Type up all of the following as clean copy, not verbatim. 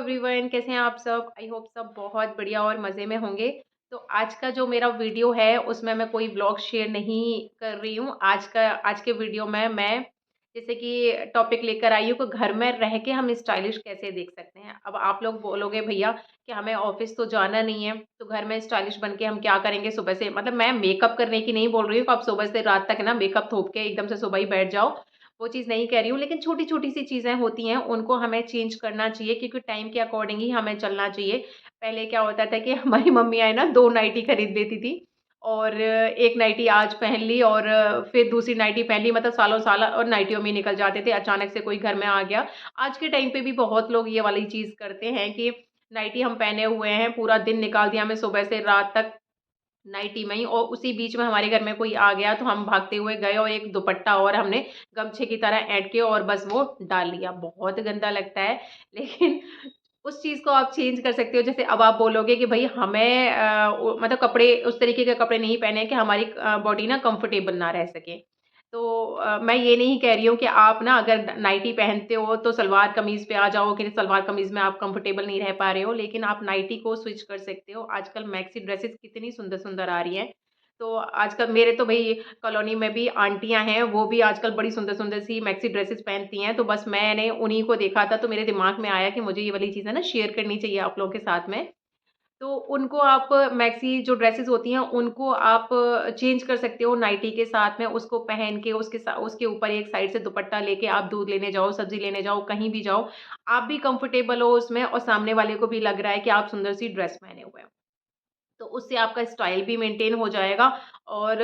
Everyone, कैसे हैं आप सब। आई होप सब बहुत बढ़िया और मज़े में होंगे। तो आज का जो मेरा वीडियो है उसमें मैं कोई ब्लॉग शेयर नहीं कर रही हूँ। आज के वीडियो में मैं जैसे कि टॉपिक लेकर आई हूँ कि घर में रह के हम स्टाइलिश कैसे दिख सकते हैं। अब आप लोग बोलोगे भैया कि हमें ऑफिस तो जाना नहीं है, तो घर में स्टाइलिश बन के हम क्या करेंगे सुबह से। मतलब मैं मेकअप करने की नहीं बोल रही हूँ कि आप सुबह से रात तक ना मेकअप थोप के एकदम से सुबह ही बैठ जाओ, वो चीज़ नहीं कह रही हूँ। लेकिन छोटी-छोटी सी चीज़ें होती हैं, उनको हमें चेंज करना चाहिए क्योंकि टाइम के अकॉर्डिंग ही हमें चलना चाहिए। पहले क्या होता था कि हमारी मम्मियाँ है ना 2 नाइटी खरीद लेती थी और एक नाइटी आज पहन ली और फिर दूसरी नाइटी पहन ली, मतलब सालों-साल और नाइटियों में ही निकल जाते थे। अचानक से कोई घर में आ गया। आज के टाइम पे भी बहुत लोग ये वाली चीज़ करते हैं कि नाइटी हम पहने हुए हैं, पूरा दिन निकाल दिया हमें सुबह से रात तक नाइटी में ही, और उसी बीच में हमारे घर में कोई आ गया तो हम भागते हुए गए और एक दुपट्टा और हमने गमछे की तरह ऐंठ के और बस वो डाल लिया। बहुत गंदा लगता है। लेकिन उस चीज़ को आप चेंज कर सकते हो। जैसे अब आप बोलोगे कि भई हमें मतलब कपड़े उस तरीके के कपड़े नहीं पहने कि हमारी बॉडी ना कंफर्टेबल ना रह सके। तो मैं ये नहीं कह रही हूँ कि आप ना अगर नाइटी पहनते हो तो सलवार कमीज़ पे आ जाओ कि सलवार कमीज़ में आप कंफर्टेबल नहीं रह पा रहे हो, लेकिन आप नाइटी को स्विच कर सकते हो। आजकल मैक्सी ड्रेसेस कितनी सुंदर-सुंदर आ रही हैं। तो आजकल मेरे तो भई कॉलोनी में भी आंटियाँ हैं, वो भी आजकल बड़ी सुंदर-सुंदर सी मैक्सी ड्रेसेस पहनती हैं। तो बस मैंने उन्हीं को देखा था तो मेरे दिमाग में आया कि मुझे ये वाली चीज़ें ना शेयर करनी चाहिए आप लोगों के साथ में। तो उनको आप मैक्सी जो ड्रेसेस होती हैं, उनको आप चेंज कर सकते हो नाइटी के साथ में, उसको पहन के उसके ऊपर एक साइड से दुपट्टा लेके आप दूध लेने जाओ, सब्ज़ी लेने जाओ, कहीं भी जाओ, आप भी कंफर्टेबल हो उसमें और सामने वाले को भी लग रहा है कि आप सुंदर सी ड्रेस पहने हुए हो। तो उससे आपका स्टाइल भी मेंटेन हो जाएगा और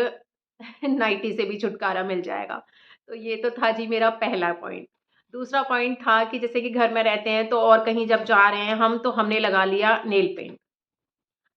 नाइटी से भी छुटकारा मिल जाएगा। तो ये तो था जी मेरा पहला पॉइंट। दूसरा पॉइंट था कि जैसे कि घर में रहते हैं तो और कहीं जब जा रहे हैं हम, तो हमने लगा लिया नेल पेंट।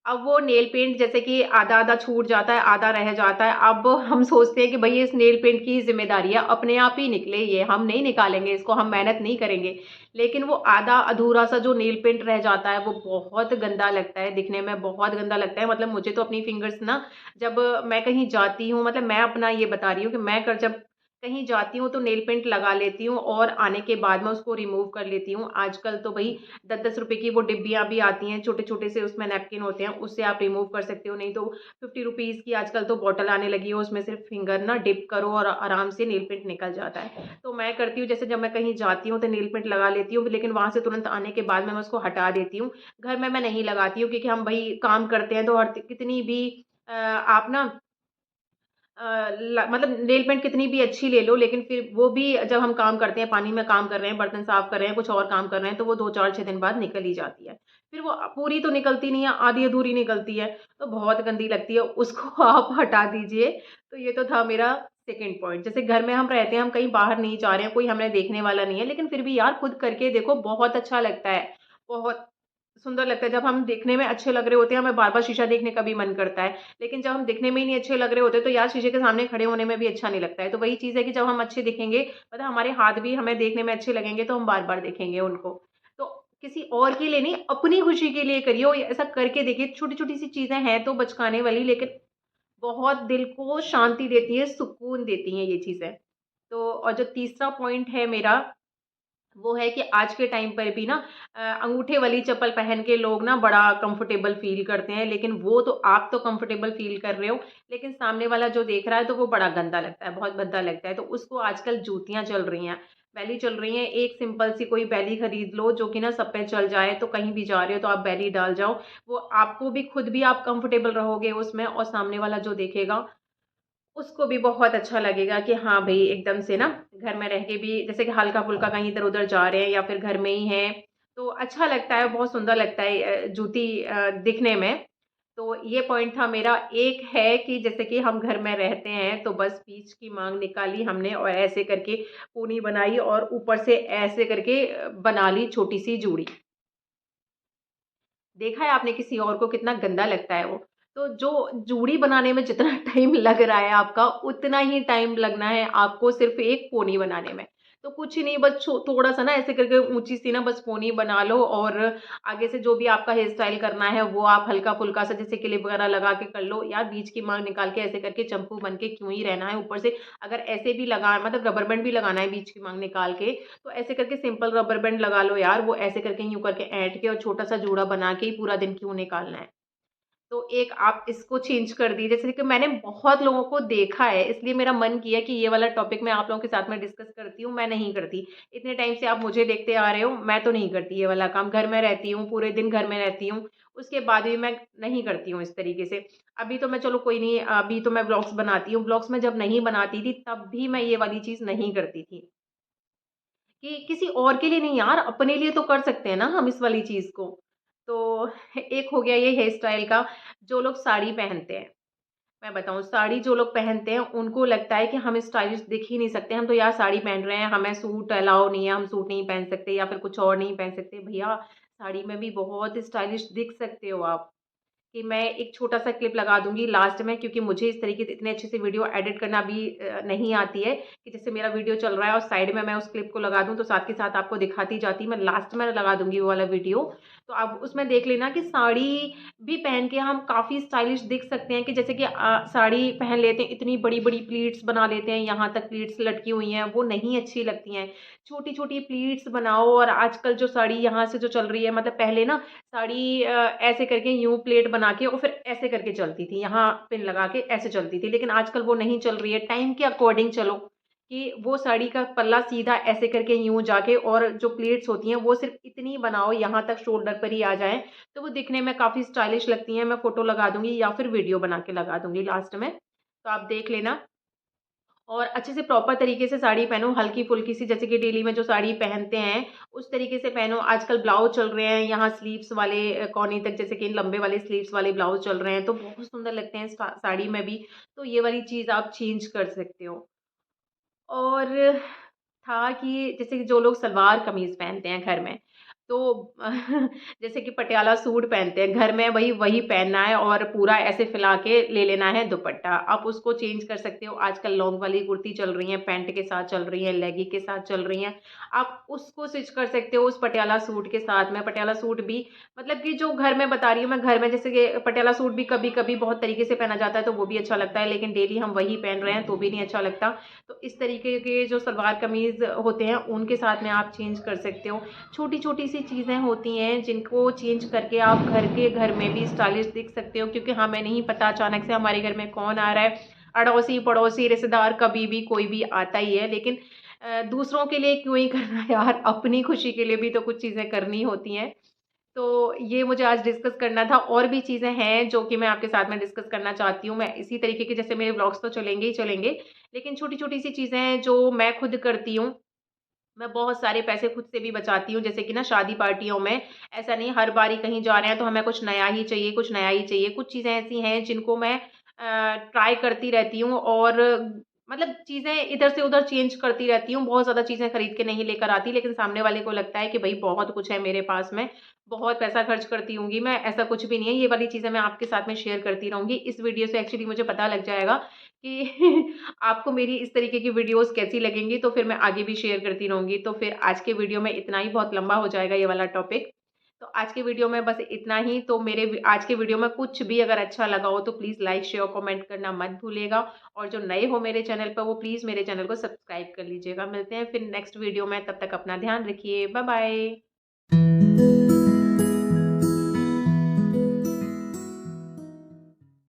अब वो नेल पेंट जैसे कि आधा-आधा छूट जाता है, आधा रह जाता है। अब हम सोचते हैं कि भई इस नेल पेंट की ज़िम्मेदारी है, अपने आप ही निकले ये, हम नहीं निकालेंगे इसको, हम मेहनत नहीं करेंगे। लेकिन वो आधा अधूरा सा जो नेल पेंट रह जाता है, वो बहुत गंदा लगता है, दिखने में बहुत गंदा लगता है। मतलब मुझे तो अपनी फिंगर्स ना, जब मैं कहीं जाती हूँ, मतलब मैं अपना ये बता रही हूँ कि मैं कर जब कहीं जाती हूँ तो नेल पेंट लगा लेती हूँ और आने के बाद में उसको रिमूव कर लेती हूँ। आजकल तो भई 10-10 रुपए की वो डिब्बियाँ भी आती हैं, छोटे-छोटे से उसमें नैपकिन होते हैं, उससे आप रिमूव कर सकते हो। नहीं तो 50 रुपीज़ की आजकल तो बॉटल आने लगी है, उसमें सिर्फ़ फिंगर ना डिप करो और आराम से नेल पेंट निकल जाता है। तो मैं करती हूँ, जैसे जब मैं कहीं जाती हूँ तो नेल पेंट लगा लेती हूँ, लेकिन वहाँ से तुरंत आने के बाद में मैं उसको हटा देती हूँ। घर में मैं नहीं लगाती हूँ क्योंकि हम भई काम करते हैं तो हर कितनी भी आप ना अ, ल मतलब नेल पेंट कितनी भी अच्छी ले लो, लेकिन फिर वो भी जब हम काम करते हैं, पानी में काम कर रहे हैं, बर्तन साफ कर रहे हैं, कुछ और काम कर रहे हैं, तो वो 2, 4, 6 दिन बाद निकल ही जाती है। फिर वो पूरी तो निकलती नहीं है, आधी-अधूरी निकलती है, तो बहुत गंदी लगती है, उसको आप हटा दीजिए। तो ये तो था मेरा सेकंड पॉइंट। जैसे घर में हम रहते हैं, हम कहीं बाहर नहीं जा रहे हैं, कोई हमें देखने वाला नहीं है, लेकिन फिर भी यार खुद करके देखो, बहुत अच्छा लगता है। बहुत सुंदर लगता है। जब हम देखने में अच्छे लग रहे होते हैं, हमें बार-बार शीशा देखने का भी मन करता है। लेकिन जब हम दिखने में ही नहीं अच्छे लग रहे होते, तो यार शीशे के सामने खड़े होने में भी अच्छा नहीं लगता है। तो वही चीज़ है कि जब हम अच्छे दिखेंगे, मतलब हमारे हाथ भी हमें देखने में अच्छे लगेंगे, तो हम बार-बार देखेंगे उनको। तो किसी और के लिए नहीं, अपनी खुशी के लिए करिए और ऐसा करके देखिए। छोटी-छोटी सी चीज़ें हैं तो बचकाने वाली, लेकिन बहुत दिल को शांति देती हैं, सुकून देती हैं ये चीज़ें। तो और जो तीसरा पॉइंट है मेरा, वो है कि आज के टाइम पर भी ना अंगूठे वाली चप्पल पहन के लोग ना बड़ा कंफर्टेबल फ़ील करते हैं, लेकिन वो तो आप तो कंफर्टेबल फ़ील कर रहे हो, लेकिन सामने वाला जो देख रहा है तो वो बड़ा गंदा लगता है, बहुत गंदा लगता है। तो उसको आजकल जूतियाँ चल रही हैं, बैली चल रही हैं, एक सिंपल सी कोई बैली खरीद लो जो कि ना सब पे चल जाए, तो कहीं भी जा रहे हो तो आप बैली डाल जाओ। वो आपको भी, खुद भी आप कंफर्टेबल रहोगे उसमें और सामने वाला जो देखेगा उसको भी बहुत अच्छा लगेगा कि हाँ भई, एकदम से ना घर में रह के भी जैसे कि हल्का-फुल्का कहीं इधर-उधर जा रहे हैं या फिर घर में ही हैं, तो अच्छा लगता है, बहुत सुंदर लगता है जूती दिखने में। तो ये पॉइंट था मेरा। एक है कि जैसे कि हम घर में रहते हैं तो बस बीच की माँग निकाली हमने और ऐसे करके पूनी बनाई और ऊपर से ऐसे करके बना ली छोटी-सी जूड़ी। देखा है आपने किसी और को, कितना गंदा लगता है वो। तो जो जूड़ी बनाने में जितना टाइम लग रहा है आपका, उतना ही टाइम लगना है आपको सिर्फ़ एक पोनी बनाने में। तो कुछ ही नहीं, बस थोड़ा-सा ना ऐसे करके ऊँची सी ना बस पोनी बना लो, और आगे से जो भी आपका हेयर स्टाइल करना है वो आप हल्का-फुल्का सा जैसे क्लिप वगैरह लगा के कर लो। यार बीच की मांग निकाल के ऐसे करके चंपू बन के क्यों ही रहना है। ऊपर से अगर ऐसे भी लगा मतलब रबर बैंड भी लगाना है बीच की मांग निकाल के, तो ऐसे करके सिंपल रबर बैंड लगा लो यार। वो ऐसे करके यूँ करके ऐंठ के और छोटा-सा जूड़ा बना के ही पूरा दिन क्यों निकालना है। तो एक आप इसको चेंज कर दीजिए। जैसे कि मैंने बहुत लोगों को देखा है, इसलिए मेरा मन किया कि ये वाला टॉपिक मैं आप लोगों के साथ में डिस्कस करती हूँ, मैं नहीं करती। इतने टाइम से आप मुझे देखते आ रहे हो, मैं तो नहीं करती ये वाला काम। घर में रहती हूँ, पूरे दिन घर में रहती हूँ, उसके बाद भी मैं नहीं करती हूँ इस तरीके से। अभी तो मैं चलो कोई नहीं, अभी तो मैं व्लॉग्स बनाती हूँ। व्लॉग्स मैं जब नहीं बनाती थी, तब भी मैं ये वाली चीज़ नहीं करती थी। कि किसी और के लिए नहीं यार, अपने लिए तो कर सकते हैं ना हम इस वाली चीज़ को। तो एक हो गया ये हेयर स्टाइल का। जो लोग साड़ी पहनते हैं, मैं बताऊँ साड़ी जो लोग पहनते हैं उनको लगता है कि हम स्टाइलिश दिख ही नहीं सकते, हम तो यार साड़ी पहन रहे हैं, हमें सूट अलाउ नहीं है, हम सूट नहीं पहन सकते या फिर कुछ और नहीं पहन सकते। भैया साड़ी में भी बहुत स्टाइलिश दिख सकते हो आप। कि मैं एक छोटा-सा क्लिप लगा दूँगी लास्ट में, क्योंकि मुझे इस तरीके से इतने अच्छे से वीडियो एडिट करना भी नहीं आती है कि जैसे मेरा वीडियो चल रहा है और साइड में मैं उस क्लिप को लगा दूँ, तो साथ के साथ आपको दिखाती जाती। मैं लास्ट में लगा दूँगी वो वाला वीडियो। तो आप उसमें देख लेना कि साड़ी भी पहन के हम काफ़ी स्टाइलिश दिख सकते हैं। कि जैसे कि साड़ी पहन लेते हैं, इतनी बड़ी-बड़ी प्लीट्स बना लेते हैं, यहाँ तक प्लीट्स लटकी हुई हैं, वो नहीं अच्छी लगती हैं। छोटी-छोटी प्लीट्स बनाओ। और आजकल जो साड़ी यहाँ से जो चल रही है, मतलब पहले ना साड़ी ऐसे करके यूँ प्लेट बना के और फिर ऐसे करके चलती थी, यहाँ पिन लगा के ऐसे चलती थी, लेकिन आजकल वो नहीं चल रही है। टाइम के अकॉर्डिंग चलो कि वो साड़ी का पल्ला सीधा ऐसे करके यूँ जाके, और जो प्लेट्स होती हैं वो सिर्फ़ इतनी बनाओ यहाँ तक शोल्डर पर ही आ जाएँ, तो वो दिखने में काफ़ी स्टाइलिश लगती हैं। मैं फ़ोटो लगा दूँगी या फिर वीडियो बना के लगा दूँगी लास्ट में, तो आप देख लेना। और अच्छे से प्रॉपर तरीके से साड़ी पहनो, हल्की-फुल्की सी, जैसे कि डेली में जो साड़ी पहनते हैं, उस तरीके से पहनो। आजकल ब्लाउज़ चल रहे हैं, यहाँ स्लीव्स वाले कोहनी तक, जैसे कि लंबे वाले स्लीव्स वाले ब्लाउज़ चल रहे हैं, तो बहुत सुंदर लगते हैं साड़ी में भी। तो ये वाली चीज़ आप चेंज कर सकते हो। और था कि जैसे कि जो लोग सलवार कमीज़ पहनते हैं घर में, तो जैसे कि पटियाला सूट पहनते हैं, घर में वही वही पहनना है और पूरा ऐसे फैला के ले लेना है दुपट्टा। आप उसको चेंज कर सकते हो। आजकल लॉन्ग वाली कुर्ती चल रही हैं, पैंट के साथ चल रही हैं, लेगी के साथ चल रही हैं। आप उसको स्टिच कर सकते हो उस पटियाला सूट के साथ में। पटियाला सूट भी मतलब कि जो घर में बता रही हूँ मैं, घर में जैसे कि पटियाला सूट भी कभी-कभी बहुत तरीके से पहना जाता है, तो वो भी अच्छा लगता है, लेकिन डेली हम वही पहन रहे हैं, तो भी नहीं अच्छा लगता। तो इस तरीके के जो सलवार कमीज़ होते हैं, उनके साथ में आप चेंज कर सकते हो। छोटी-छोटी सी चीज़ें होती हैं, जिनको चेंज करके आप घर में भी स्टाइलिश दिख सकते हो, क्योंकि हमें नहीं पता अचानक से हमारे घर में कौन आ रहा है। अड़ोसी-पड़ोसी, रिश्तेदार कभी भी कोई भी आता ही है, लेकिन दूसरों के लिए क्यों ही करना यार, अपनी खुशी के लिए भी तो कुछ चीज़ें करनी होती हैं। तो ये मुझे आज डिस्कस करना था। और भी चीज़ें हैं जो कि मैं आपके साथ में डिस्कस करना चाहती हूँ। मैं इसी तरीके के, जैसे मेरे व्लॉग्स तो चलेंगे ही चलेंगे, लेकिन छोटी-छोटी सी चीज़ें हैं जो मैं खुद करती हूँ। मैं बहुत सारे पैसे खुद से भी बचाती हूँ, जैसे कि ना शादी पार्टियों में ऐसा नहीं हर बारी कहीं जा रहे हैं तो हमें कुछ नया ही चाहिए, कुछ नया ही चाहिए। कुछ चीज़ें ऐसी हैं जिनको मैं ट्राई करती रहती हूँ, और मतलब चीज़ें इधर से उधर चेंज करती रहती हूँ। बहुत ज़्यादा चीज़ें खरीद के नहीं लेकर आती, लेकिन सामने वाले को लगता है कि भई बहुत कुछ है मेरे पास में, बहुत पैसा खर्च करती होंगी मैं, ऐसा कुछ भी नहीं है। ये वाली चीज़ें मैं आपके साथ में शेयर करती रहूँगी। इस वीडियो से एक्चुअली मुझे पता लग जाएगा कि आपको मेरी इस तरीके की वीडियोज़ कैसी लगेंगी, तो फिर मैं आगे भी शेयर करती रहूँगी। तो फिर आज के वीडियो में इतना ही, बहुत लंबा हो जाएगा ये वाला टॉपिक। तो आज के वीडियो में बस इतना ही। तो मेरे आज के वीडियो में कुछ भी अगर अच्छा लगा हो तो प्लीज़ लाइक, शेयर, कमेंट करना मत भूलिएगा। और जो नए हो मेरे चैनल पर, वो प्लीज़ मेरे चैनल को सब्सक्राइब कर लीजिएगा। मिलते हैं फिर नेक्स्ट वीडियो में, तब तक अपना ध्यान रखिए। Bye bye.